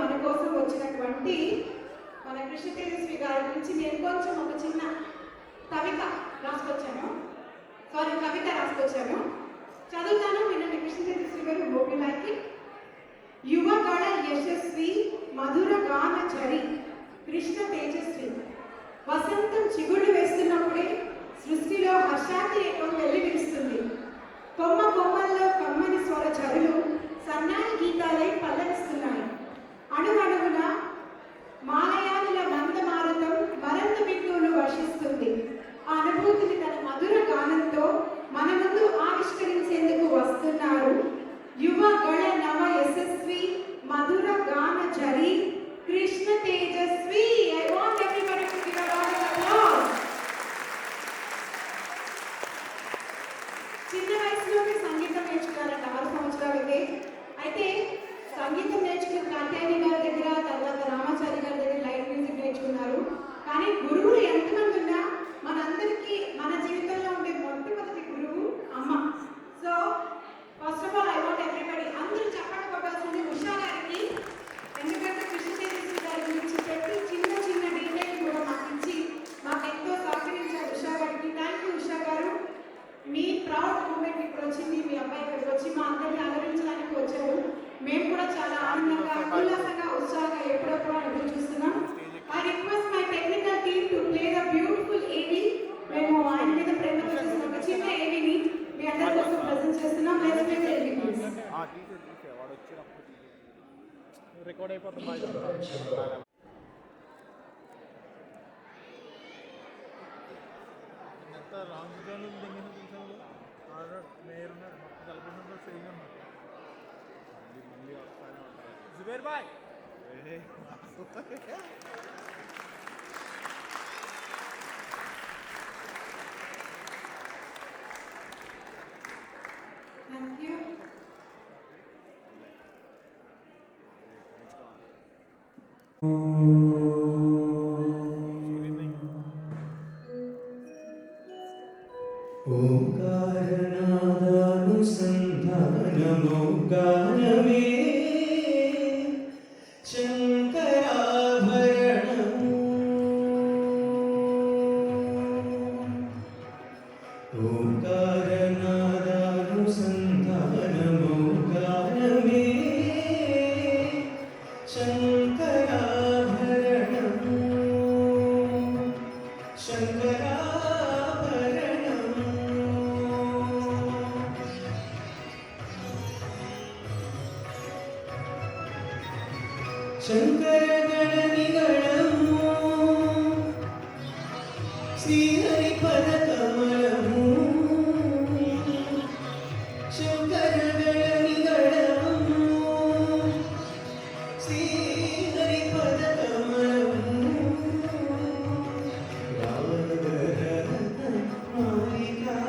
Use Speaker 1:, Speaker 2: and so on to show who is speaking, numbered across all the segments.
Speaker 1: మన కోసం వచ్చినటువంటి మన కృష్ణ తేజస్వి గారి గురించి నేను కొంచెం ఒక చిన్న కవిత రాసుకొచ్చాను. చదువుతాను, వినండి. కృష్ణ తేజస్వి గారు గోపిలాకి యువగణ యశస్వి మధుర గాన చరి కృష్ణ తేజస్వి వసంతం చిగుళ్ళు వేస్తున్నప్పుడే సృష్టిలో హర్షాతిరేకం వెల్లివిరుస్తుంది. కొమ్మ కొమ్మల్లో కమ్మని స్వర చరులు సన్నాయి గీతాలై పల్లవిస్తున్నాయి. అణువణువున మాలయానుల మందమారుతం మరంత బిందువులు వర్షిస్తుంది. ఆ అనుభూతిని తన మధుర గానంతో మన ముందు ఆవిష్కరించేందుకు వస్తున్నారు యువ గణ నవ యశస్వి మధుర గాన చరి Krishna Tejaswi. I want everybody to give a round of applause. చిన్న వయసులోనే సంగీతం నేర్చుకున్నారంట, 6 సంవత్సరాలకే. అయితే సంగీతం నేర్చుకున్న కాత్యాయని గారి దగ్గర, తర్వాత రామాచారి గారి దగ్గర లైట్ మ్యూజిక్ నేర్చుకున్నారు. కానీ గురువులు ఎంతమంది ఉన్నా మనందరికీ మన జీవితంలో ఉండే మొట్టమొదటి గురువు అమ్మ. So first of all I want everybody అందరూ చెప్పడం కొట్టాల్సింది ఉషా గారికి. ఎందుకంటే కృష్ణ తేజస్వి గారి గురించి ప్రతి చిన్న డీటెయిల్ కూడా మాకు ఇచ్చి మాకు ఎంతో సహకరించారు ఉషా గారికి. థ్యాంక్ యూ ఉషా గారు. మీ ప్రౌడ్ మూమెంట్ ఇప్పుడు వచ్చింది. మీ అబ్బాయి ఇక్కడికి వచ్చి మా అందరినీ అలరించడానికి వచ్చారు. మేము కూడా చాలా ఆనందంగా, ఉల్లాసంగా, ఉత్సాహంగా ఎప్పుడెప్పుడు ఎదురు చూస్తున్నాం. I request my technical team to play the beautiful ఏవి. మేము ఆయన మీద ప్రేమతో చేసిన ఒక చిన్న ఏవిని మీ అందరి కోసం ప్రజెంట్ చేస్తున్నాం. లెట్స్ ప్లే ద ఏవి ప్లీజ్.
Speaker 2: రికార్డ్ అయిపోతుంది. ఎంత రాంగ్ జోన్లు దిగిన చూసాము. మేయర్ ఉన్నారు, మొత్తం సెలబ్రేషన్తో సేమ్ ఉన్నారు. మళ్ళీ వస్తానే ఉంటారు. జుబేర్ బాయ్
Speaker 1: థ్యాంక్ యూ.
Speaker 3: ఓంకారనాదానుసంధానమో గానమే శంకరాభరణం. ఓంకారనాదానుసంధానమో గానమే శంకరాభరణం. శంకరగణనిగణము శ్రీహరి పదకమలము. శంకరగణనిగణము శ్రీహరి పదకమలము.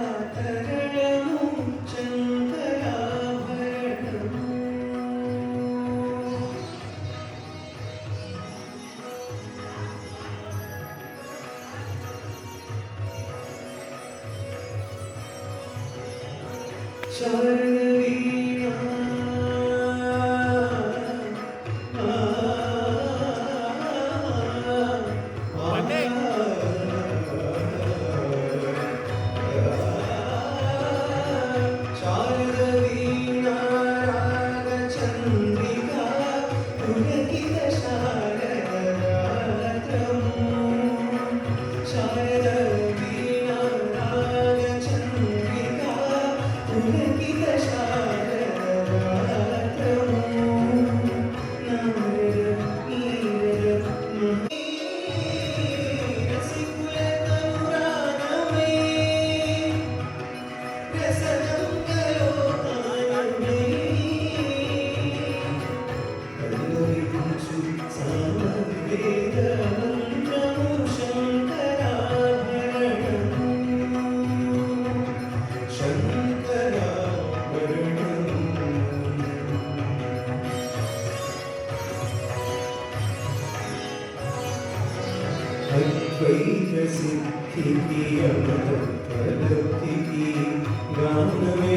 Speaker 3: మాలికాతరణము శంకరాభరణము. శారదీనా శారదీనా రాగచంద్రికా పులకిత శారదరాత్రము. శారదీనా రాగచంద్రికా పులకిత శారదరాత్రము. రసికుల తనురాగమే రసగంగలోకానమే కరుణించు సామవేదమంత్రము శంకరాభరణము. శంకరాభరణము. అద్వైత సిద్ధికి అమృత ఫలప్తికి గానమే